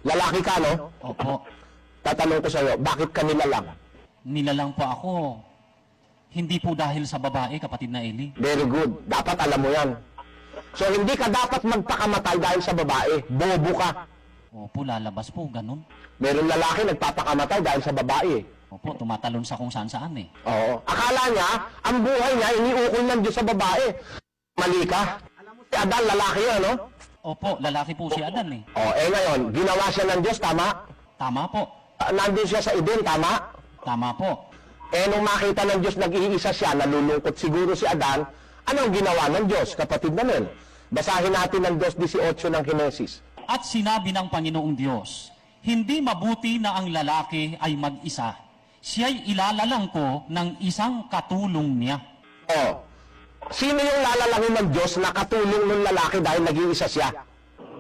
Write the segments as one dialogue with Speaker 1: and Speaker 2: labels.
Speaker 1: Lalaki ka, no?
Speaker 2: Opo.
Speaker 1: Tatanong ko sa'yo, bakit ka nilalang?
Speaker 2: Nilalang po ako. Hindi po dahil sa babae, kapatid na Eli.
Speaker 1: Very good. Dapat alam mo yan. So, hindi ka dapat magpakamatay dahil sa babae. Bobo ka.
Speaker 2: Opo, lalabas po, ganun.
Speaker 1: Meron lalaki nagpapakamatay dahil sa babae.
Speaker 2: Opo, tumatalon sa kung saan-saan eh.
Speaker 1: Oo. Akala niya, ang buhay niya, iniukol ng Diyos sa babae. Mali ka. Si Adan, lalaki yan, no?
Speaker 2: Opo, lalaki po si Adan eh.
Speaker 1: Ngayon, ginawa siya ng Diyos, tama?
Speaker 2: Tama po.
Speaker 1: Nandun siya sa Eden, tama?
Speaker 2: Tama po.
Speaker 1: Nung makita ng Diyos, nag-iisa siya, nalulungkot siguro si Adan, anong ginawa ng Diyos, kapatid namin? Basahin natin ng 2:18 ng Henesis.
Speaker 2: At sinabi ng Panginoong Diyos, hindi mabuti na ang lalaki ay mag-isa. Siya'y ilalalang ko ng isang katulong niya.
Speaker 1: Sino yung lalalangin ng Diyos na katulong ng lalaki dahil nag-iisa siya?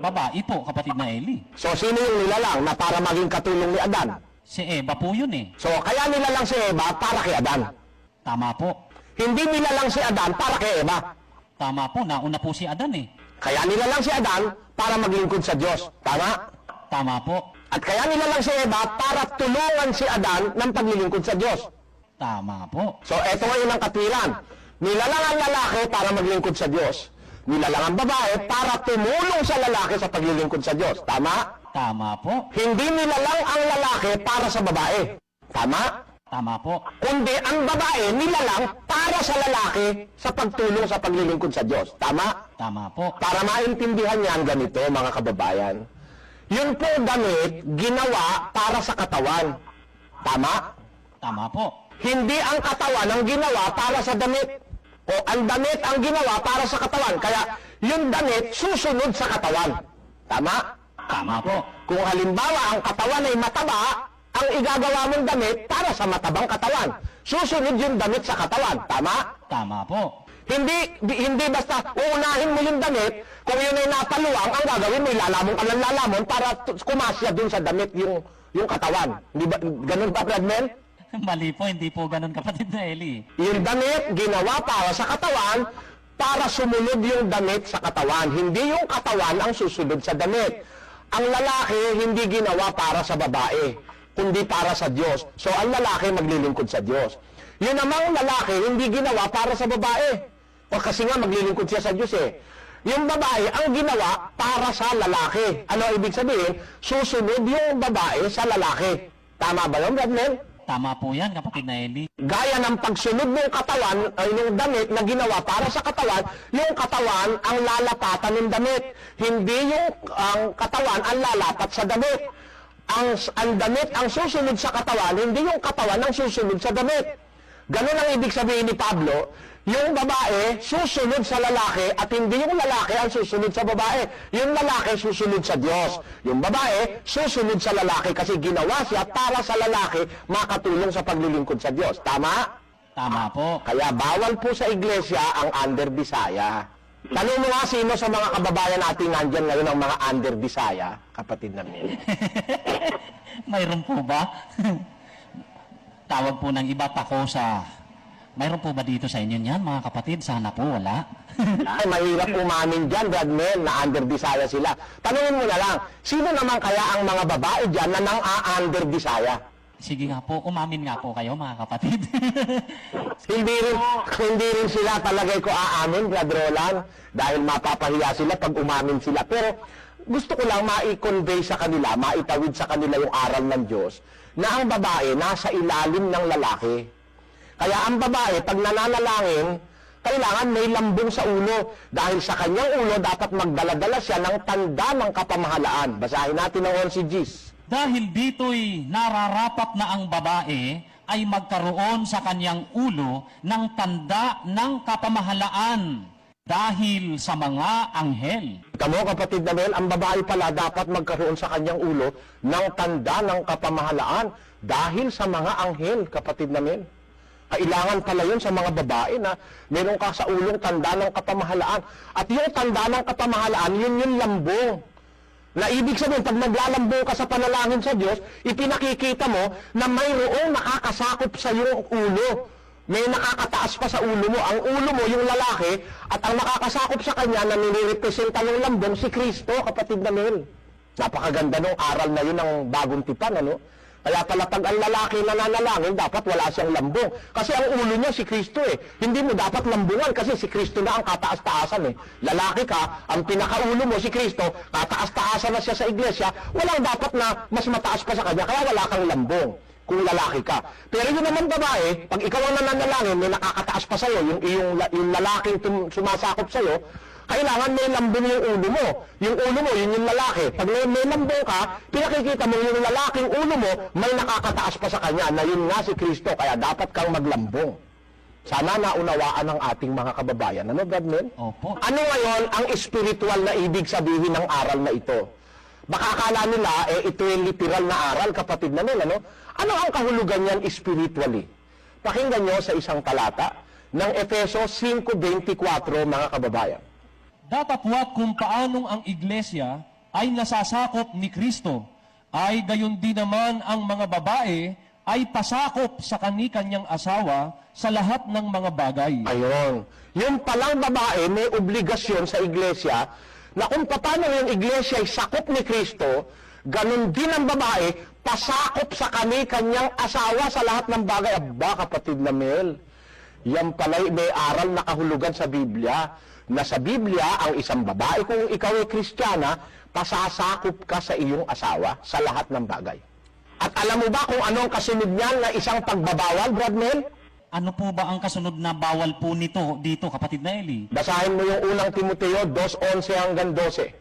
Speaker 2: Babae po, kapatid na Eli.
Speaker 1: So, sino yung nilalang na para maging katulong ni Adan?
Speaker 2: Si Eva po yun eh.
Speaker 1: So, kaya nilalang si Eva para kay Adan.
Speaker 2: Tama po.
Speaker 1: Hindi nilalang si Adan para kay Eva.
Speaker 2: Tama po, nauna po si Adan eh.
Speaker 1: Kaya nilalang si Adan para maglingkod sa Diyos. Tama?
Speaker 2: Tama po.
Speaker 1: At kaya nilalang si Eva para tulungan si Adan ng paglilingkod sa Diyos.
Speaker 2: Tama po.
Speaker 1: So, eto ngayon ang katwiran. Nilalang ang lalaki para maglingkod sa Diyos. Nilalang ang babae para tumulong sa lalaki sa paglilingkod sa Diyos. Tama?
Speaker 2: Tama po.
Speaker 1: Hindi nilalang ang lalaki para sa babae. Tama?
Speaker 2: Tama po.
Speaker 1: Kundi ang babae nilalang para sa lalaki sa pagtulong sa paglilingkod sa Diyos. Tama?
Speaker 2: Tama po.
Speaker 1: Para maintindihan niyan ganito, mga kababayan. Yun po damit, ginawa para sa katawan. Tama?
Speaker 2: Tama po.
Speaker 1: Hindi ang katawan ang ginawa para sa damit. O ang damit ang ginawa para sa katawan. Kaya yung damit susunod sa katawan. Tama?
Speaker 2: Tama po.
Speaker 1: Kung halimbawa ang katawan ay mataba, ang igagawa mong damit para sa matabang katawan. Susunod yung damit sa katawan. Tama?
Speaker 2: Tama po.
Speaker 1: Hindi basta uunahin mo yung damit, kung yun ay napaluwang, ang gagawin mo, lalamon ka ng lalamon para kumasya dun sa damit yung katawan. Hindi ba, ganun ba, Bradman?
Speaker 2: Mali po, hindi po ganun, kapatid na Eli.
Speaker 1: Yung damit, ginawa para sa katawan, para sumunod yung damit sa katawan. Hindi yung katawan ang susunod sa damit. Ang lalaki, hindi ginawa para sa babae, kundi para sa Diyos. So, ang lalaki maglilingkod sa Diyos. Yun namang lalaki, hindi ginawa para sa babae. O kasi nga, maglilingkod siya sa Diyos eh. Yung babae, ang ginawa para sa lalaki. Ano ibig sabihin? Susunod yung babae sa lalaki. Tama ba yun, Bradman?
Speaker 2: Tama po yan, kapatid na Eli.
Speaker 1: Gaya ng pagsunod ng katawan, ay yung damit na ginawa para sa katawan, yung katawan ang lalapatan ng damit. Hindi yung ang katawan ang lalapat sa damit. Ang damit ang susunod sa katawan, hindi yung katawan ang susunod sa damit. Ganun ang ibig sabihin ni Pablo, yung babae susunod sa lalaki at hindi yung lalaki ang susunod sa babae. Yung lalaki susunod sa Diyos. Yung babae susunod sa lalaki kasi ginawa siya para sa lalaki makatulong sa paglilingkod sa Diyos. Tama?
Speaker 2: Tama po.
Speaker 1: Kaya bawal po sa iglesia ang under Bisaya. Tanong mo nga sino sa mga kababayan natin nandyan ngayon ang mga under Bisaya, kapatid namin.
Speaker 2: Mayroon po ba? Tawag po ng iba, takosa. Mayroon po ba dito sa inyo niyan, mga kapatid? Sana po wala.
Speaker 1: Ay, mahirap umamin dyan, Bradman, na under Bisaya sila. Tanungin mo na lang, sino naman kaya ang mga babae dyan na nang under Bisaya?
Speaker 2: Sige nga po, umamin nga po kayo, mga kapatid.
Speaker 1: Hindi rin sila palagay ko aamin, Brad Roland, dahil mapapahiya sila pag umamin sila. Pero gusto ko lang ma-convey sa kanila, maitawid sa kanila yung aral ng Diyos, na ang babae nasa ilalim ng lalaki. Kaya ang babae, pag nananalangin, kailangan may lambong sa ulo. Dahil sa kanyang ulo, dapat magdaladala siya ng tanda ng kapamahalaan. Basahin natin ang 11 Gs.
Speaker 2: Dahil dito'y nararapat na ang babae ay magkaroon sa kanyang ulo ng tanda ng kapamahalaan dahil sa mga anghel.
Speaker 1: Tamo, kapatid namin, ang babae pala dapat magkaroon sa kanyang ulo ng tanda ng kapamahalaan dahil sa mga anghel, kapatid namin. Kailangan pala yun sa mga babae na meron ka sa ulong tanda ng kapamahalaan. At yung tanda ng kapamahalaan, yun yung lambong. Na ibig sabihin, pag naglalambong ka sa panalangin sa Diyos, ipinakikita mo na mayroong nakakasakop sa iyong ulo. May nakakataas pa sa ulo mo. Ang ulo mo, yung lalaki, at ang nakakasakop sa kanya na nilirepresenta ng lambong, si Kristo, kapatid namin. Napakaganda nung aral na yun ng bagong tipan, ano? Kaya pala pag ang lalaki nananalangin, dapat wala siyang lambong. Kasi ang ulo niya si Kristo eh. Hindi mo dapat lambungan kasi si Kristo na ang kataas-taasan eh. Lalaki ka, ang pinakaulo mo si Kristo, kataas-taasan na siya sa iglesia, walang dapat na mas mataas pa sa kanya, kaya wala kang lambong kung lalaki ka. Pero yun naman babae, pag ikaw ang nananalangin, may nakakataas pa sa'yo, yung lalaking sumasakop sa'yo, kailangan may lambong yung ulo mo. Yung ulo mo, yun yung lalaki. Pag may lambong ka, pinakikita mo yung lalaking ulo mo, may nakakataas pa sa kanya, na yun nga si Kristo, kaya dapat kang maglambong. Sana naunawaan ng ating mga kababayan. Ano, Bradman?
Speaker 2: Opo.
Speaker 1: Ano ngayon ang spiritual na ibig sabihin ng aral na ito? Baka akala nila, ito yung literal na aral, kapatid namin, ano? Ano ang kahulugan niyan spiritually? Pakinggan nyo sa isang talata ng Efeso 5:24, mga kababayan.
Speaker 3: Datapwat kung paanong ang iglesia ay nasasakop ni Kristo, ay gayon din naman ang mga babae ay pasakop sa kani-kanyang asawa sa lahat ng mga bagay.
Speaker 1: Ayon. Yung palang babae may obligasyon sa iglesia na kung paano yung iglesia ay sakop ni Kristo, ganun din ang babae, pasakop sa kani-kanyang asawa sa lahat ng bagay. Aba, kapatid na Mel, yan pala'y may aral na kahulugan sa Biblia, na sa Biblia, ang isang babae, kung ikaw ay Kristiyana, pasasakop ka sa iyong asawa sa lahat ng bagay. At alam mo ba kung ano ang kasunod niyan na isang pagbabawal, Bradmel?
Speaker 2: Ano po ba ang kasunod na bawal po nito dito, kapatid na Eli?
Speaker 1: Basahin mo yung unang Timoteo 2:11 hanggang 12.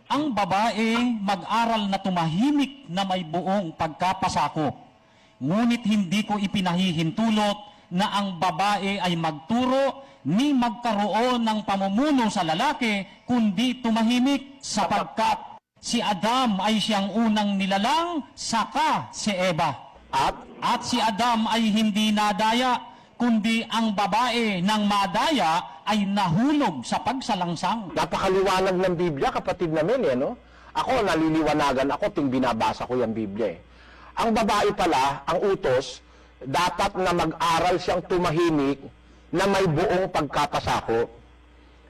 Speaker 2: Ang babae mag-aral na tumahimik na may buong pagkapasakop. Ngunit hindi ko ipinahihintulot na ang babae ay magturo ni magkaroon ng pamumuno sa lalaki, kundi tumahimik sapagkat si Adam ay siyang unang nilalang, saka si Eva. At si Adam ay hindi nadaya, kundi ang babae ng madaya ay nahulog sa pagsalangsang.
Speaker 1: Napakaliwanag ng Biblia, kapatid namin, no? Ako, naliliwanagan ako ting binabasa ko yung Biblia. Ang babae pala, ang utos, dapat na mag-aral siyang tumahimik na may buong pagkapasakop.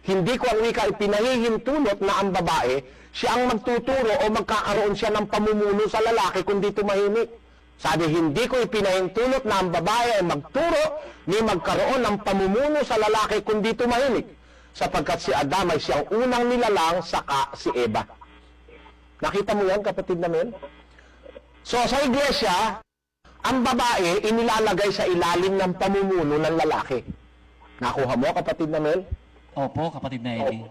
Speaker 1: Hindi ko ang wika ipinahihintulot na ang babae, siya ang magtuturo o magkakaroon siya ng pamumuno sa lalaki kundi tumahimik. Sabi, hindi ko ipinahintulot na ang babae ay magturo ni magkaroon ng pamumuno sa lalaki kundi tumahimik. Sapagkat si Adam ay siyang unang nilalang, saka si Eva. Nakita mo yan, kapatid namin? So, sa iglesia, ang babae inilalagay sa ilalim ng pamumuno ng lalaki. Nakuha mo, kapatid na Mel?
Speaker 2: Opo, kapatid na Eli.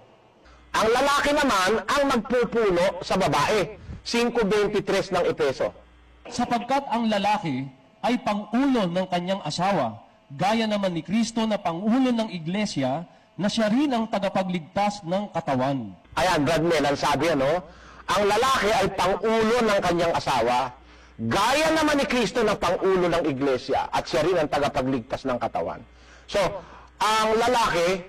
Speaker 1: Ang lalaki naman ang magpupuno sa babae. 5:23 ng Efeso.
Speaker 3: Sapagkat ang lalaki ay pangulo ng kanyang asawa, gaya naman ni Kristo na pangulo ng iglesia, na siya rin ang tagapagligtas ng katawan.
Speaker 1: Ayan, Bradman, ang sabi, ano? Ang lalaki ay pangulo ng kanyang asawa, gaya naman ni Kristo na pangulo ng iglesia, at siya rin ang tagapagligtas ng katawan. So, ang lalaki,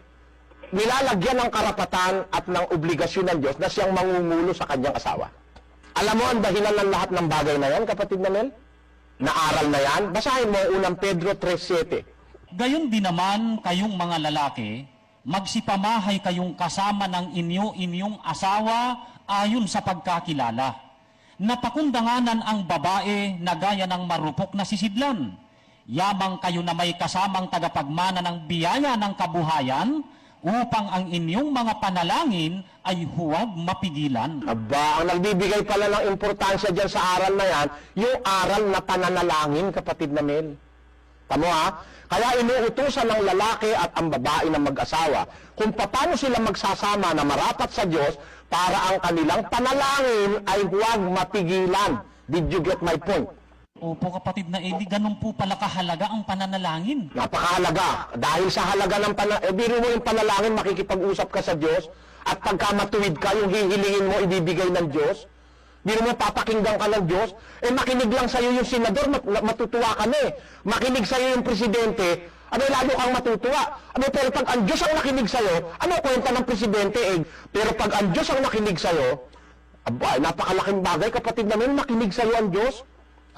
Speaker 1: nilalagyan ng karapatan at ng obligasyon ng Diyos na siyang mangumulo sa kanyang asawa. Alam mo ang dahilan ng lahat ng bagay na yan, kapatid na Mel? Naaral na yan? Basahin mo unang Pedro 3:7.
Speaker 2: Gayon din naman kayong mga lalaki, magsipamahay kayong kasama ng inyong asawa ayon sa pagkakilala. Napakundanganan ang babae na gaya ng marupok na sisidlan. Yamang kayo na may kasamang tagapagmana ng biyaya ng kabuhayan, upang ang inyong mga panalangin ay huwag mapigilan.
Speaker 1: Aba, ang nagbibigay pala ng importansya dyan sa aral na yan, yung aral na pananalangin, kapatid na Mel. Tamo ha? Kaya inuutusan ng lalaki at ang babae na mag-asawa kung paano sila magsasama na marapat sa Diyos para ang kanilang panalangin ay huwag mapigilan. Did you get my point?
Speaker 2: Opo, kapatid na Eli, ganun po pala kahalaga ang pananalangin.
Speaker 1: Napakahalaga. Dahil sa halaga ng panalangin, biro mo yung panalangin, makikipag-usap ka sa Diyos, at pagka matuwid ka, yung hihilingin mo, ibibigay ng Diyos. Biro mo, papakinggan ka ng Diyos. Makinig lang sa'yo yung senador, matutuwa ka na eh. Makinig sa'yo yung presidente, lalo kang matutuwa. Pero pag ang Diyos ang nakinig sa'yo, ano kwenta ng presidente eh? Pero pag ang Diyos ang nakinig sa'yo, napakalaking bagay, kapatid namin, nakinig sa'yo ang Diyos.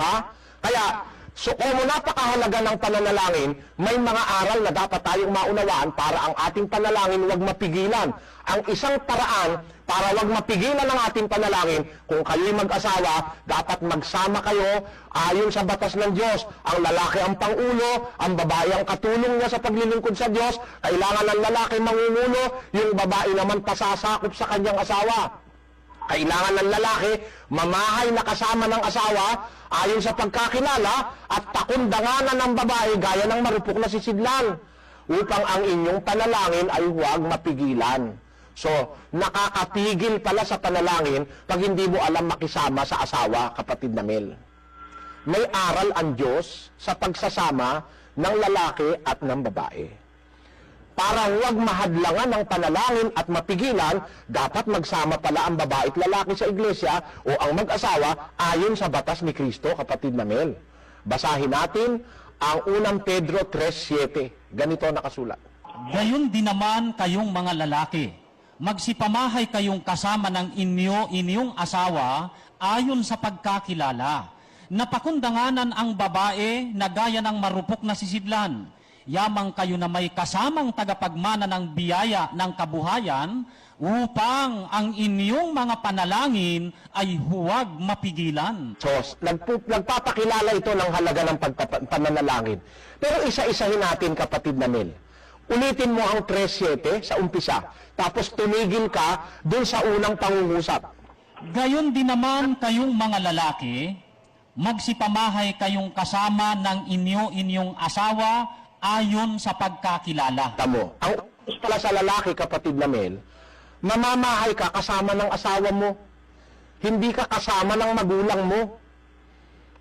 Speaker 1: Ha? Kaya, So kung napakahalaga ng pananalangin, may mga aral na dapat tayong maunawaan para ang ating panalangin huwag mapigilan. Ang isang paraan para huwag mapigilan ang ating panalangin, kung kayo'y mag-asawa, dapat magsama kayo ayon sa batas ng Diyos. Ang lalaki ang pangulo, ang babae ang katulong niya sa paglilingkod sa Diyos. Kailangan ng lalaki mangungulo, yung babae naman pasasakop sa kanyang asawa. Kailangan ng lalaki mamahay na kasama ng asawa ayon sa pagkakilala at pakundanganan ng babae gaya ng marupok na sisidlan upang ang inyong panalangin ay huwag mapigilan. So, nakakapigil pala sa panalangin pag hindi mo alam makisama sa asawa, kapatid na Mel. May aral ang Diyos sa pagsasama ng lalaki at ng babae. Para huwag mahadlangan ng panalangin at mapigilan, dapat magsama pala ang babae at lalaki sa iglesia o ang mag-asawa ayon sa batas ni Kristo, kapatid na Mel. Basahin natin ang 1 Pedro 3:7. Ganito nakasulat.
Speaker 2: Gayon din naman kayong mga lalaki, magsipamahay kayong kasama ng inyong asawa ayon sa pagkakilala. Napakundanganan ang babae na gaya ng marupok na sisidlan. Yamang kayo na may kasamang tagapagmana ng biyaya ng kabuhayan upang ang inyong mga panalangin ay huwag mapigilan.
Speaker 1: So, nagpapakilala ito ng halaga ng pananalangin. Pero isa-isahin natin, kapatid na Mel. Ulitin mo ang 3:7 sa umpisa, tapos tumigil ka dun sa unang pangungusap.
Speaker 2: Gayon din naman kayong mga lalaki, magsipamahay kayong kasama ng inyong asawa ayon sa pagkakilala.
Speaker 1: Tamo, ang utos pala sa lalaki, kapatid na Mel, mamamahay ka kasama ng asawa mo. Hindi ka kasama ng magulang mo.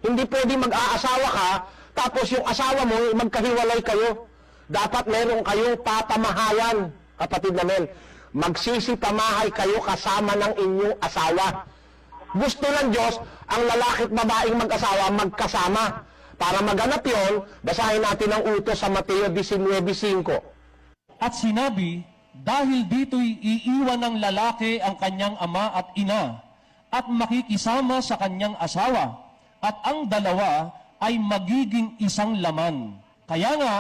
Speaker 1: Hindi pwede mag-aasawa ka, tapos yung asawa mo, magkahiwalay kayo. Dapat meron kayong papamahayan, kapatid na Mel. Magsisipamahay kayo kasama ng inyong asawa. Gusto ng Diyos, ang lalaki at babaeng mag-asawa, magkasama. Para maganap yon, basahin natin ang utos sa Mateo 19:5.
Speaker 3: At sinabi, dahil dito'y iiwan ng lalaki ang kanyang ama at ina, at makikisama sa kanyang asawa, at ang dalawa ay magiging isang laman. Kaya nga,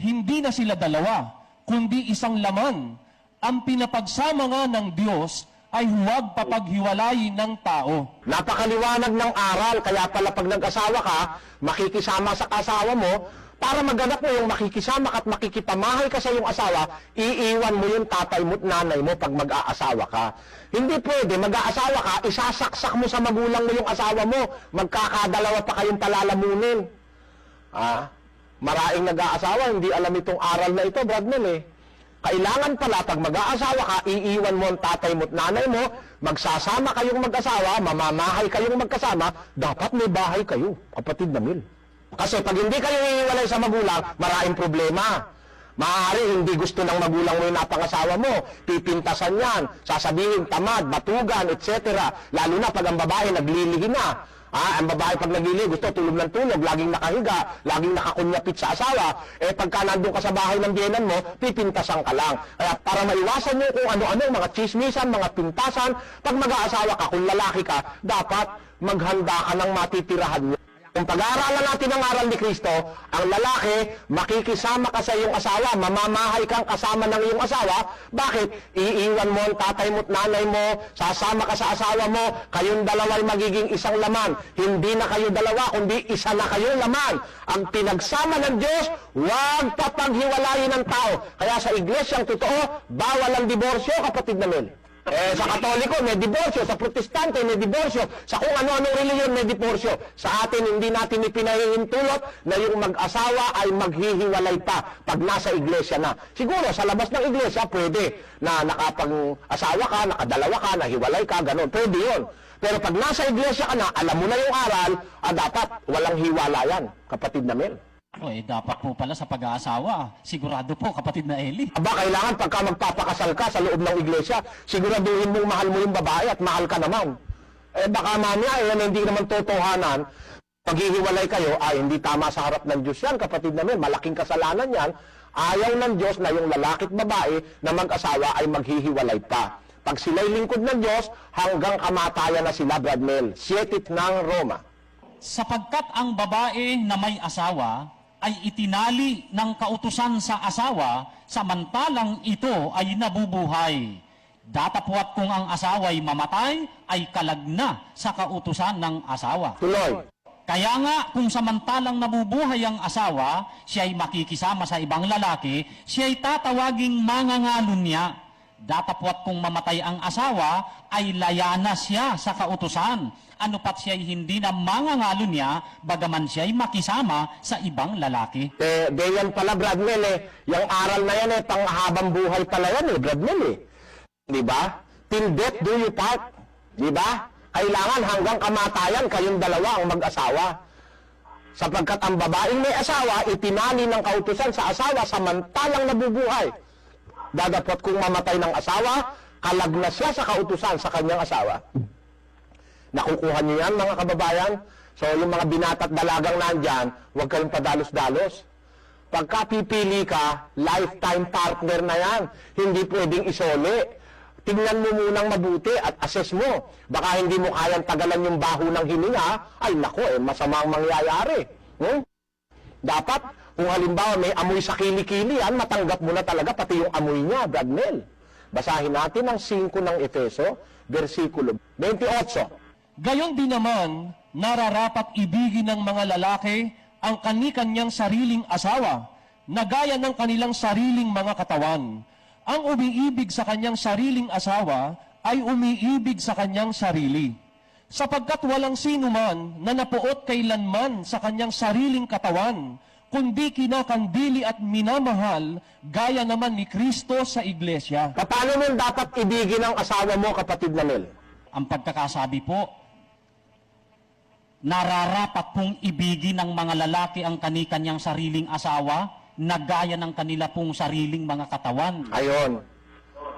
Speaker 3: hindi na sila dalawa, kundi isang laman. Ang pinapagsama nga ng Diyos ay huwag papaghiwalayin ng tao.
Speaker 1: Napakaliwanag ng aral, kaya pala pag nag-asawa ka, makikisama sa asawa mo, para maganap mo yung makikisama at makikipamahay ka sa iyong asawa, iiwan mo yung tatay mo at nanay mo pag mag-aasawa ka. Hindi pwede, mag-aasawa ka, isasaksak mo sa magulang mo yung asawa mo, magkakadalawa pa kayong palalamunin. Maraming nag-aasawa, hindi alam itong aral na ito, Brad Mel eh. Kailangan pala, pag mag-aasawa ka, iiwan mo ang tatay mo at nanay mo, magsasama kayong mag-asawa, mamamahay kayong magkasama, dapat may bahay kayo, kapatid na Mel. Kasi pag hindi kayo iiwalay sa magulang, maraming problema. Maaari hindi gusto ng magulang mo yung napangasawa mo, pipintasan yan, sasabihin tamad, batugan, etc. Lalo na pag ang babae naglilihi na. Ang babae pag naglilihi, gusto tulog ng tulog, laging nakahiga, laging nakakunyapit sa asawa. Pagka nandun ka sa bahay ng biyenan mo, pipintasan ka lang. Kaya para maiwasan mo kung ano-ano, mga chismisan, mga pintasan, pag mag-aasawa ka, kung lalaki ka, dapat maghanda ka ng matitirahan mo. Kung pag-aaralan natin ang aral ni Kristo, ang lalaki, makikisama ka sa iyong asawa, mamamahay kang kasama ng iyong asawa. Bakit? Iiwan mo ang tatay mo at nanay mo, sasama ka sa asawa mo, kayong dalawa'y magiging isang laman. Hindi na kayo dalawa, kundi isa na kayong laman. Ang pinagsama ng Diyos, huwag papaghiwalayin ng tao. Kaya sa iglesyang totoo, bawal ang diborsyo, kapatid na Mel. Sa Katoliko, may diborsyo. Sa Protestante, may diborsyo. Sa kung ano-anong reliyon, may diborsyo. Sa atin, hindi natin ipinahihintulot na yung mag-asawa ay maghihiwalay pa pag nasa iglesia na. Siguro, sa labas ng iglesia, pwede na nakapag-asawa ka, nakadalawa ka, nahiwalay ka, ganun. Pwede yun. Pero pag nasa iglesia ka na, alam mo na yung aral, dapat walang hiwalayan, kapatid na Mel.
Speaker 2: Dapat po pala sa pag-aasawa, sigurado po, kapatid na Eli.
Speaker 1: Kailangan pagka magpapakasal ka sa loob ng iglesia, siguraduhin mong mahal mo yung babae at mahal ka naman. Baka mamaya, hindi naman totohanan. Paghihiwalay kayo, hindi tama sa harap ng Diyos yan, kapatid namin. Malaking kasalanan yan. Ayaw ng Diyos na yung lalaki at babae na mag-asawa ay maghihiwalay pa. Pag sila'y lingkod ng Diyos, hanggang kamatayan na sila, Brad Mel. 7 ng Roma.
Speaker 2: Sapagkat ang babae na may asawa ay itinali ng kautusan sa asawa, samantalang ito ay nabubuhay. Datapwat kung ang asawa ay mamatay, ay kalagna sa kautusan ng asawa.
Speaker 1: Tuloy.
Speaker 2: Kaya nga, kung samantalang nabubuhay ang asawa, siya ay makikisama sa ibang lalaki, siya ay tatawaging mangangalon niya. Datapwat kung mamatay ang asawa, ay layana siya sa kautusan. Ano pat siya ay hindi na mangangalon niya, bagaman siya ay makisama sa ibang lalaki.
Speaker 1: Yan pala, Brad Mel, yung aral na yan, panghabang buhay pala yan, Brad Mel, Di ba? Till death do you part. Di ba? Kailangan hanggang kamatayan kayong dalawa ang mag-asawa. Sapagkat ang babaeng may asawa, itinali ng kautusan sa asawa samantalang nabubuhay. Dadapot kung mamatay ng asawa, kalag na siya sa kautusan sa kanyang asawa. Nakukuha niyo yan, mga kababayan? So, yung mga binata't dalagang nandyan, huwag kayong padalos-dalos. Pagka pipili ka, lifetime partner na yan. Hindi pwedeng isole. Tingnan mo munang mabuti at assess mo. Baka hindi mo kayang tagalan yung baho ng hininga, ay nako, masamang mangyayari. Dapat, kung halimbawa may amoy sa kilikili yan, matanggap mo na talaga pati yung amoy niya, Brad Mel. Basahin natin ang 5 ng Efeso, versikulo 28.
Speaker 3: Gayon din naman, nararapat ibigin ng mga lalaki ang kani-kanyang sariling asawa, na gaya ng kanilang sariling mga katawan. Ang umiibig sa kanyang sariling asawa ay umiibig sa kanyang sarili. Sapagkat walang sino man na napuot kailanman sa kanyang sariling katawan, kundi kinakandili at minamahal, gaya naman ni Kristo sa iglesia.
Speaker 1: Paano mo dapat ibigin ang asawa mo, kapatid na Mel?
Speaker 2: Ang pagkakasabi po, nararapat pong ibigin ng mga lalaki ang kani-kanyang sariling asawa, na gaya ng kanila pong sariling mga katawan.
Speaker 1: Ayon.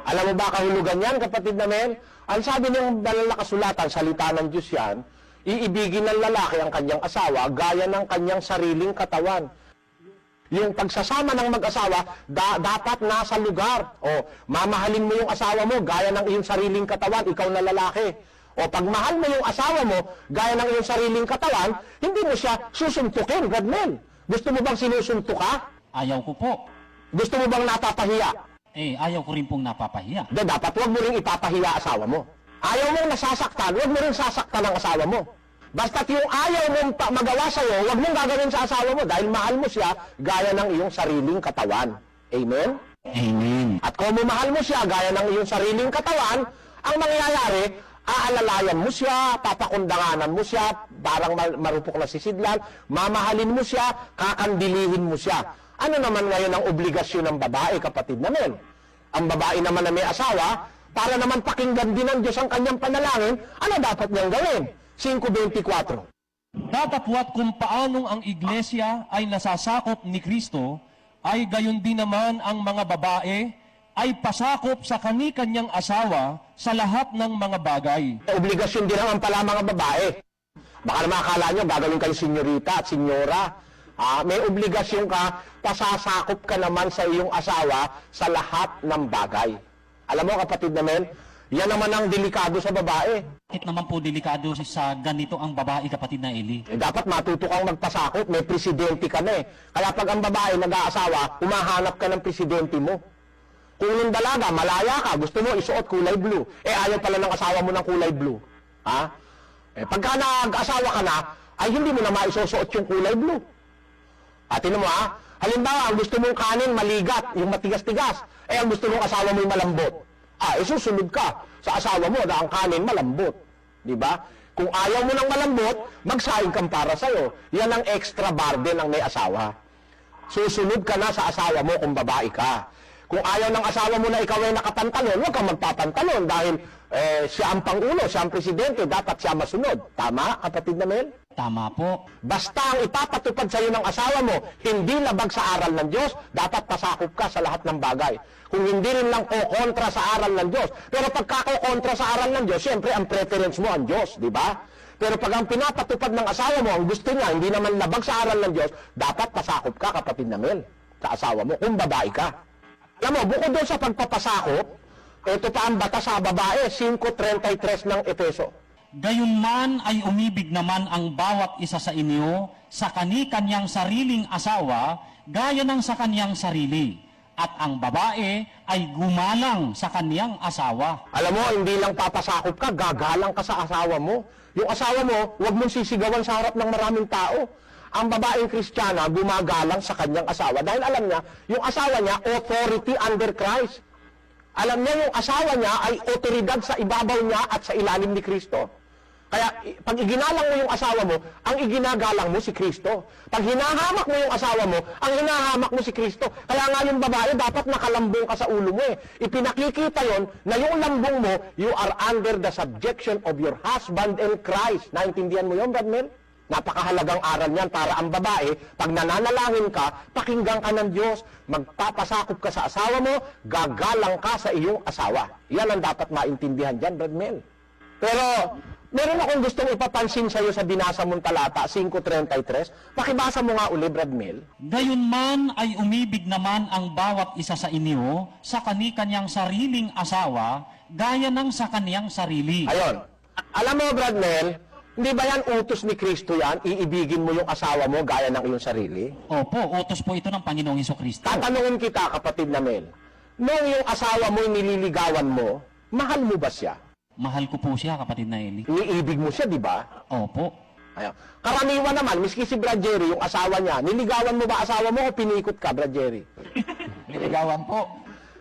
Speaker 1: Alam mo ba kahulugan yan, kapatid na Mel? Ang sabi ng banal na kasulatan, salita ng Diyos yan, iibigin ng lalaki ang kanyang asawa, gaya ng kanyang sariling katawan. Yung pagsasama ng mag-asawa, dapat nasa lugar. O, mamahalin mo yung asawa mo, gaya ng iyong sariling katawan, ikaw na lalaki. O, pag mahal mo yung asawa mo, gaya ng iyong sariling katawan, hindi mo siya susuntukin, God Mel. Gusto mo bang sinusuntok ka?
Speaker 2: Ayaw ko po.
Speaker 1: Gusto mo bang napapahiya?
Speaker 2: Ayaw ko rin pong napapahiya.
Speaker 1: Dapat huwag mo rin ipapahiya asawa mo. Ayaw mong nasasaktan, huwag mo rin sasaktan ang asawa mo. Basta't yung ayaw mong magawa sa'yo, huwag mong gagawin sa asawa mo dahil mahal mo siya gaya ng iyong sariling katawan. Amen?
Speaker 2: Amen.
Speaker 1: At kung mahal mo siya gaya ng iyong sariling katawan, ang mangyayari, aalalayan mo siya, papakundanganan mo siya, parang marupok na sisidlan, mamahalin mo siya, kakandilihin mo siya. Ano naman ngayon ang obligasyon ng babae, kapatid namin? Ang babae naman na may asawa, para naman pakinggan din ng Diyos ang kanyang panalangin, ano dapat niyang gawin? 5:24.
Speaker 3: Datapwat kung paanong ang iglesia ay nasasakop ni Kristo, ay gayon din naman ang mga babae ay pasakop sa kani-kanyang asawa sa lahat ng mga bagay.
Speaker 1: Obligasyon din naman pala mga babae. Baka naman akala nyo, gagawin kayo senyorita at senyora. May obligasyon ka, pasasakop ka naman sa iyong asawa sa lahat ng bagay. Alam mo, kapatid namin, yan naman ang delikado sa babae.
Speaker 2: Bakit naman po delikado sa ganito ang babae, kapatid na Eli?
Speaker 1: Dapat matuto kang magpasakop, may presidente ka na eh. Kaya pag ang babae nag-aasawa, humahanap ka ng presidente mo. Kung yung dalaga, malaya ka, gusto mo isuot kulay blue, ayaw pala ng asawa mo ng kulay blue. Pagka nag-asawa ka na, ay hindi mo na maisusuot yung kulay blue. At tinan mo halimbawa, ang gusto mong kanin maligat, yung matigas-tigas, ang gusto mong asawa mo yung malambot. Susunod ka sa asawa mo na ang kanin malambot. Di ba? Kung ayaw mo ng malambot, magsaing kang para sa'yo. Yan ang extra burden ng may asawa. Susunod ka na sa asawa mo kung babae ka. Kung ayaw ng asawa mo na ikaw ay nakapantalon, huwag kang magpapantalon dahil siya ang pangulo, siya ang presidente, dapat siya masunod. Tama, kapatid na Mel?
Speaker 2: Tama po.
Speaker 1: Basta ang ipapatupad sa iyo ng asawa mo, hindi labag sa aral ng Diyos, dapat pasakop ka sa lahat ng bagay. Kung hindi rin lang kontra sa aral ng Diyos. Pero pagka kontra sa aral ng Diyos, siyempre ang preference mo ang Diyos, di ba? Pero pag ang pinapatupad ng asawa mo, ang gusto niya, hindi naman labag sa aral ng Diyos, dapat pasakop ka, kapatid na Mel, sa asawa mo, kung babae ka. Alam mo, bukod doon sa pagpapasakop, ito pa ang batas sa babae, 5:33 ng Efeso.
Speaker 2: Gayunman ay umibig naman ang bawat isa sa inyo sa kani-kanyang sariling asawa gaya ng sa kanyang sarili. At ang babae ay gumalang sa kanyang asawa.
Speaker 1: Alam mo, hindi lang papasakop ka, gagalang ka sa asawa mo. Yung asawa mo, huwag mong sisigawan sa harap ng maraming tao. Ang babaeng Kristiyana, gumagalang sa kanyang asawa. Dahil alam niya, yung asawa niya, authority under Christ. Alam niya, yung asawa niya ay otoridad sa ibabaw niya at sa ilalim ni Kristo. Kaya, pag iginalang mo yung asawa mo, ang iginagalang mo si Kristo. Pag hinahamak mo yung asawa mo, ang hinahamak mo si Kristo. Kaya nga yung babae, dapat nakalambong ka sa ulo mo eh. Ipinakikita yon na yung lambong mo, you are under the subjection of your husband and Christ. Naintindihan mo yun, Brad Mel? Napakahalagang aral niyan para ang babae, pag nananalangin ka, pakinggan ka ng Diyos, magpapasakop ka sa asawa mo, gagalang ka sa iyong asawa. Yan ang dapat maintindihan dyan, Brad Mel. Pero, meron akong gustong ipapansin sa iyo sa binasa mong talata, 5:33. Pakibasa mo nga uli, Brad Mel.
Speaker 2: Gayunman ay umibig naman ang bawat isa sa inyo sa kani-kanyang sariling asawa gaya ng sa kaniyang sarili.
Speaker 1: Ayon. Alam mo, Brad Mel, hindi ba yan utos ni Kristo yan? Iibigin mo yung asawa mo gaya ng iyong sarili?
Speaker 2: Opo, utos po ito ng Panginoong Hesukristo.
Speaker 1: Tatanungin kita, kapatid na Mel, nung yung asawa mo nililigawan mo, mahal mo ba siya?
Speaker 2: Mahal ko po siya, kapatid na Eli.
Speaker 1: Iniibig mo siya, di ba?
Speaker 2: Opo.
Speaker 1: Ayan. Karaniwan naman, miski si Brad Jerry, yung asawa niya, niligawan mo ba asawa mo o pinikot ka, Brad Jerry?
Speaker 3: Niligawan po.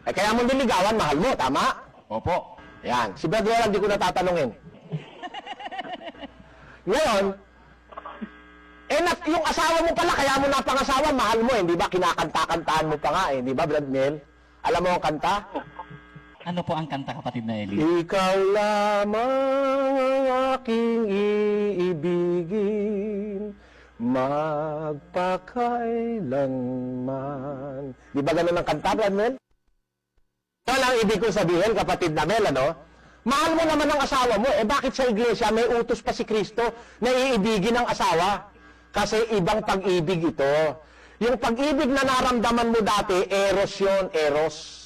Speaker 1: Eh, kaya mo niligawan, mahal mo, tama?
Speaker 3: Opo.
Speaker 1: Yan. Si Brad Jerry, hindi ko na tatanungin. Ngayon, yung asawa mo pala, kaya mo napangasawa, mahal mo, hindi ba? Kinakanta-kantaan mo pa nga, di ba, Brad Mel? Alam mo ang kanta?
Speaker 2: Ano po ang kanta, kapatid na Eli?
Speaker 1: Ikaw lamang ang aking iibigin, magpakailanman. Di ba ganun ang kanta, Brad Mel? Yan ang ibig kong sabihin, kapatid na Mel, ano? Mahal mo naman ang asawa mo, bakit sa iglesia may utos pa si Kristo na iibigin ang asawa? Kasi ibang pag-ibig ito. Yung pag-ibig na naramdaman mo dati, eros yun, eros.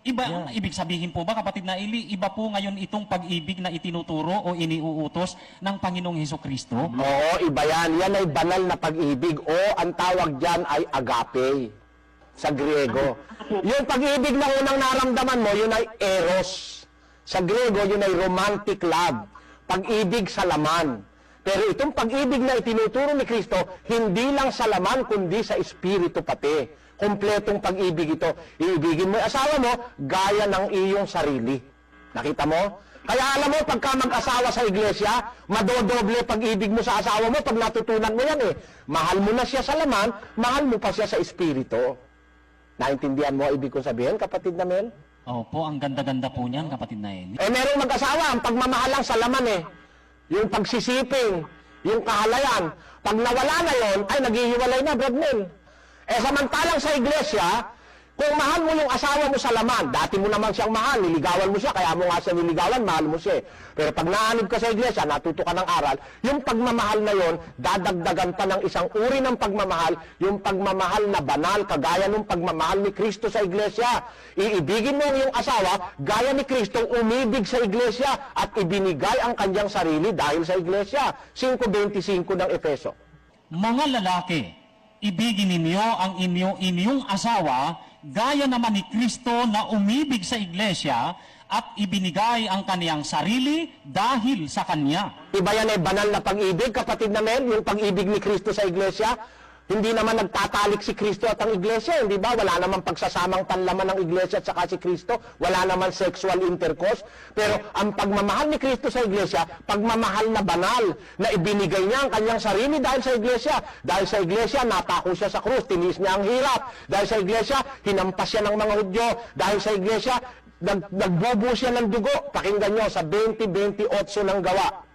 Speaker 2: Iba ang ibig sabihin po ba, kapatid na Eli? Iba po ngayon itong pag-ibig na itinuturo o iniuutos ng Panginoong Hesukristo?
Speaker 1: Oo, iba yan. Yan ay banal na pag-ibig. O, ang tawag dyan ay agape sa Griego. Yung pag-ibig na unang naramdaman mo, yun ay eros. Sa Griego, yun ay romantic love. Pag-ibig sa laman. Pero itong pag-ibig na itinuturo ni Kristo, hindi lang sa laman, kundi sa espiritu pati. Kompletong pag-ibig ito. Iibigin mo yung asawa mo, gaya ng iyong sarili. Nakita mo? Kaya alam mo, pagka mag-asawa sa iglesia, madodoble pag-ibig mo sa asawa mo pag natutunan mo yan eh. Mahal mo na siya sa laman, mahal mo pa siya sa espiritu. Naintindihan mo ibig kong sabihin, kapatid na Mel?
Speaker 2: Opo, ang ganda-ganda po niyan, kapatid na Eli.
Speaker 1: Merong mag-asawa, ang pagmamahal lang sa laman eh. Yung pagsisiping, yung kahalayan. Pag nawala na yon, ay naghihiwalay na, Brad Mel. Samantalang sa iglesia, kung mahal mo yung asawa mo sa laman, dati mo naman siyang mahal, niligawan mo siya, kaya mo nga siya niligawan, mahal mo siya. Pero pag naanib ka sa iglesia, natuto ka ng aral, yung pagmamahal na yon, dadagdagan pa ng isang uri ng pagmamahal, yung pagmamahal na banal, kagaya ng pagmamahal ni Kristo sa iglesia. Iibigin mo ang iyong asawa, gaya ni Kristo, umibig sa iglesia at ibinigay ang kanyang sarili dahil sa iglesia. 5:25 ng Efeso.
Speaker 2: Mga lalaki, ibigin ninyo ang inyong asawa gaya naman ni Kristo na umibig sa iglesia at ibinigay ang kaniyang sarili dahil sa kanya.
Speaker 1: Iba yan ay banal na pag-ibig, kapatid na Mel, yung pag-ibig ni Kristo sa iglesia. Hindi naman nagtatalik si Kristo at ang iglesia, hindi ba? Wala naman pagsasamang panlaman ng iglesia at saka si Kristo. Wala naman sexual intercourse. Pero ang pagmamahal ni Kristo sa iglesia, pagmamahal na banal, na ibinigay niya ang kanyang sarili dahil sa iglesia. Dahil sa iglesia, napako siya sa krus, tinis niya ang hirap. Dahil sa iglesia, hinampas siya ng mga Hudyo. Dahil sa iglesia, nagbubo siya ng dugo. Pakinggan niyo sa 20:28 ng Gawa.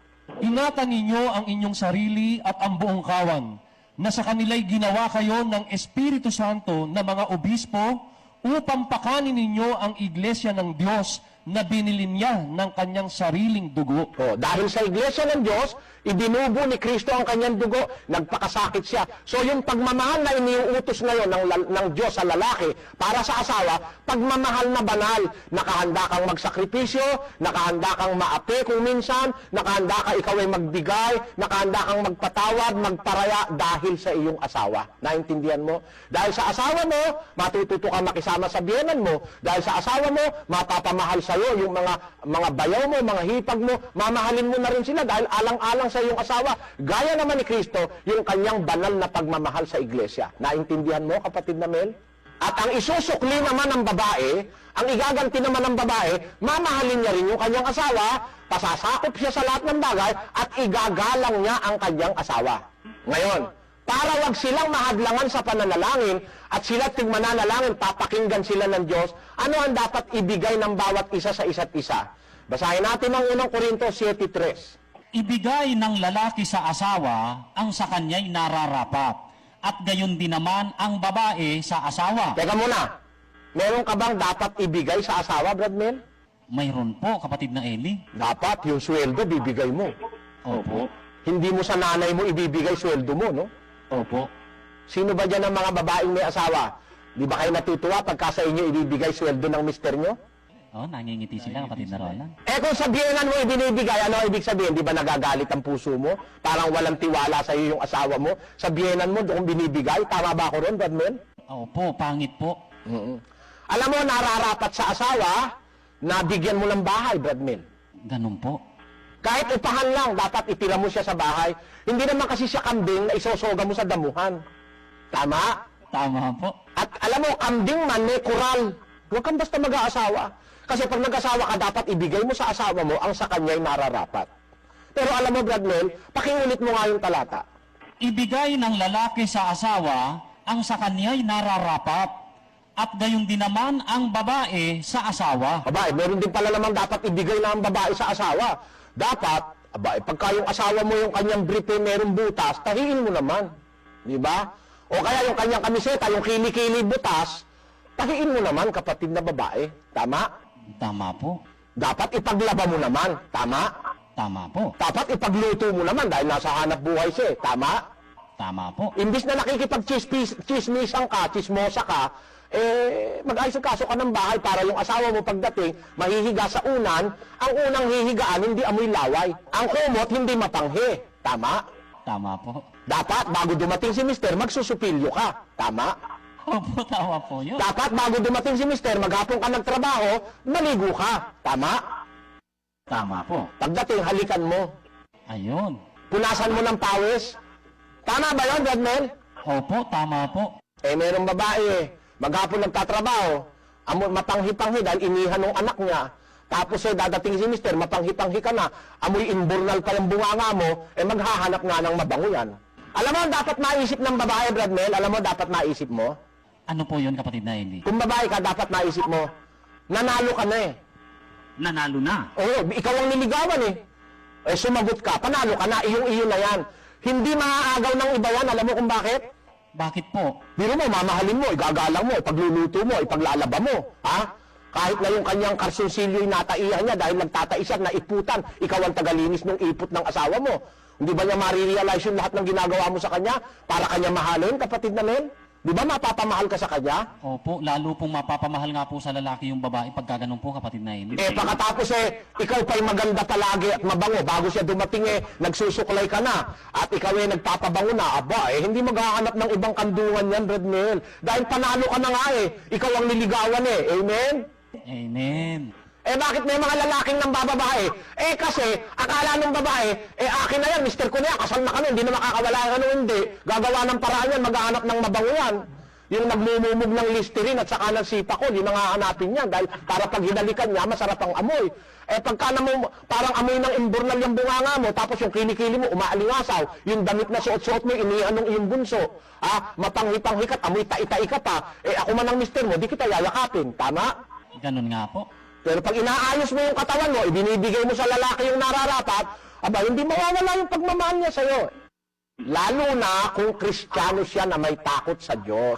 Speaker 3: Ingatan ninyo ang inyong sarili at ang buong kawan, na sa kanila'y ginawa kayo ng Espiritu Santo na mga obispo upang pakanin ninyo ang iglesia ng Diyos na binili niya ng kanyang sariling dugo.
Speaker 1: Oh, dahil sa iglesia ng Diyos, ibinubo ni Kristo ang kanyang dugo, nagpakasakit siya. So yung pagmamahal na iniuutos ngayon ng Diyos sa lalaki para sa asawa, pagmamahal na banal, nakahanda kang magsakripisyo, nakahanda kang maapi kung minsan, nakahanda ka ikaw ay magbigay, nakahanda kang magpatawad, magparaya dahil sa iyong asawa. Naintindihan mo? Dahil sa asawa mo, matututo ka makisama sa biyenan mo. Dahil sa asawa mo, mapapamahal sa iyo yung mga bayaw mo, mga hipag mo, mamahalin mo na rin sila dahil alang-alang sa iyong asawa. Gaya naman ni Kristo, yung kanyang banal na pagmamahal sa iglesia. Naintindihan mo, kapatid na Mel? At ang isusukli naman ng babae, ang igaganti naman ng babae, mamahalin niya rin yung kanyang asawa, pasasakop siya sa lahat ng bagay, at igagalang niya ang kanyang asawa. Ngayon, para wag silang mahadlangan sa pananalangin at sila tig mananalangin, papakinggan sila ng Diyos, ano ang dapat ibigay ng bawat isa sa isa't isa? Basahin natin ang unang Korinto 7:3.
Speaker 2: Ibigay ng lalaki sa asawa ang sa kanya'y nararapat, at gayon din naman ang babae sa asawa.
Speaker 1: Teka muna, meron ka bang dapat ibigay sa asawa, Brad Mel?
Speaker 2: Mayroon po, kapatid na Eli.
Speaker 1: Dapat, yung sweldo, bibigay mo.
Speaker 2: Opo.
Speaker 1: Hindi mo sa nanay mo ibibigay sweldo mo, no?
Speaker 2: Opo.
Speaker 1: Sino ba dyan ang mga babaeng may asawa? Di ba kayo natutuwa pagka sa inyo ibibigay sweldo ng mister nyo?
Speaker 2: Oh, nangingiti sila, kapatid na Roland.
Speaker 1: Kung sabihinan mo ibinibigay, ano ibig sabihin? Di ba nagagalit ang puso mo? Parang walang tiwala sa iyo yung asawa mo? Sabihinan mo doon binibigay? Tama ba ako ron, Bradman?
Speaker 2: Opo, pangit po.
Speaker 1: Alam mo, nararapat sa asawa na bigyan mo ng bahay, Bradman.
Speaker 2: Ganun po.
Speaker 1: Kahit upahan lang, dapat itira mo siya sa bahay. Hindi naman kasi siya kambing na isosoga mo sa damuhan. Tama?
Speaker 2: Tama po.
Speaker 1: At alam mo, kambing man may kural. Huwag kang basta mag-aasawa. Kasi pag nag-asawa ka, dapat ibigay mo sa asawa mo ang sa kanya'y nararapat. Pero alam mo, Bradman, pakiulit mo nga yung talata.
Speaker 2: Ibigay ng lalaki sa asawa ang sa kanya'y nararapat, at gayon din naman ang babae sa asawa.
Speaker 1: Aba, meron din pala namang dapat ibigay na ang babae sa asawa. Dapat, aba, pagka yung asawa mo yung kanyang brief merong butas, tahiin mo naman. Di ba? O kaya yung kanyang kamiseta, yung kili-kili butas, tahiin mo naman, kapatid na babae. Tama?
Speaker 2: Tama po.
Speaker 1: Dapat ipaglaba mo naman. Tama?
Speaker 2: Tama po.
Speaker 1: Dapat ipagluto mo naman dahil nasa hanap buhay siya. Tama?
Speaker 2: Tama po.
Speaker 1: Imbis na nakikipag-chismisan ka, chismosa ka, mag-aisikaso ka ng bahay para yung asawa mo pagdating, mahihiga sa unan, ang unang hihigaan, hindi amoy laway. Ang kumot, hindi mapanghi. Tama?
Speaker 2: Tama po.
Speaker 1: Dapat, bago dumating si mister, magsusupilyo ka. Tama?
Speaker 2: Opo, tama po yun.
Speaker 1: Dapat, bago dumating si mister, maghapon ka nagtrabaho, maligo ka. Tama?
Speaker 2: Tama po.
Speaker 1: Pagdating, halikan mo.
Speaker 2: Ayun.
Speaker 1: Punasan mo ng pawis. Tama ba yun, Bradman?
Speaker 2: Opo, tama po.
Speaker 1: Merong babae, maghapon nagtatrabaho, mapanghi-panghi dahil inihan ng anak niya. Tapos dadating si mister, mapanghi-panghi ka na, amoy imburnal pa yung bunganga mo, maghahanap nga ng mabango yan. Alam mo, dapat maisip ng babae, Bradman, alam mo, dapat maisip mo.
Speaker 2: Ano po yun, kapatid na Eli?
Speaker 1: Kung babae ka, dapat maisip mo, nanalo ka na eh.
Speaker 2: Nanalo na.
Speaker 1: Oo, ikaw ang niligawan eh. Sumagot ka, panalo ka na, iyong-iyo na yan. Hindi maaagaw ng iba yan, alam mo kung bakit?
Speaker 2: Bakit po?
Speaker 1: Biro mo, mamahalin mo, igagalang mo, ipagluluto mo, ipaglalaba mo, ha? Kahit na yung kanyang karsunsilyo'y nataihan niya dahil nagtataisa na iputan, ikaw ang tagalinis ng ipot ng asawa mo. Hindi ba niya marirealize yung lahat ng ginagawa mo sa kanya para kanya mahalin, kapatid na Mel? Di ba mapapamahal ka sa kanya?
Speaker 2: Opo, lalo pong mapapamahal nga po sa lalaki yung babae pagka ganun po, kapatid na Eli.
Speaker 1: Pagkatapos ikaw pa'y maganda palagi at mabango. Bago siya dumating nagsusuklay ka na. At ikaw nagpapabango na. Aba, hindi maghahanap ng ibang kandungan yan, Red Mel. Dahil panalo ka na nga Ikaw ang niligawan Amen?
Speaker 2: Amen.
Speaker 1: Bakit may mga lalaking nang bababae? Kasi, akala ng babae, akin na yan, mister ko na yan, kasal na kami, hindi na makakawala yan, hindi. Gagawa ng paraan yan, maghahanap ng mabango yan. Yung nagmumumog ng Listerine at saka ng sipakol, yun ang hahanapin yan. Dahil para pag hinalikan niya, masarap ang amoy. Pagka naman, parang amoy ng imburnal yung bunganga mo, tapos yung kilikili mo, umaalingasaw, yung damit na suot-suot mo, inihan ng iyong bunso. Mapanghi-panghi ka, amoy tai-tai ka pa. Ako man ang mister mo, di kita yayakapin. Tama?
Speaker 2: Ganun nga po.
Speaker 1: Pero pag inaayos mo yung katawan mo, ibinibigay mo sa lalaki yung nararapat, hindi mawawala yung pagmamahal niya sa'yo. Lalo na kung Kristiyano siya na may takot sa Diyos.